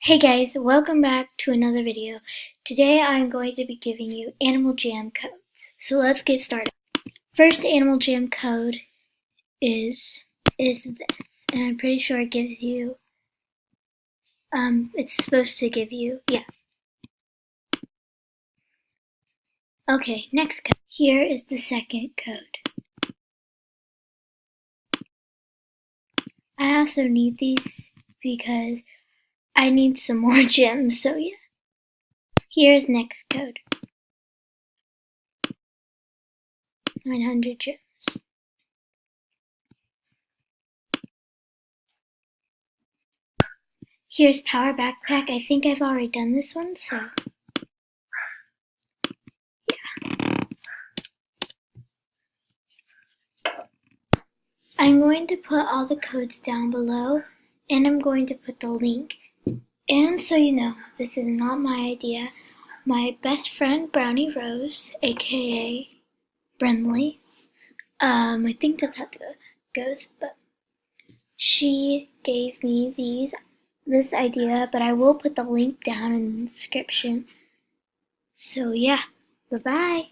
Hey guys, welcome back to another video. Today I'm going to be giving you Animal Jam codes. So let's get started. First Animal Jam code is this, and I'm pretty sure it gives you, it's supposed to give you, yeah. Okay, next code. Here is the second code. I also need these because I need some more gems, so yeah. Here's next code. 900 gems. Here's Power Backpack. I think I've already done this one, so I'm going to put all the codes down below, and I'm going to put the link. And so you know, this is not my idea. My best friend, Brownie Rose, aka Brenly, I think that's how it goes, but she gave me this idea, but I will put the link down in the description. So yeah, bye-bye.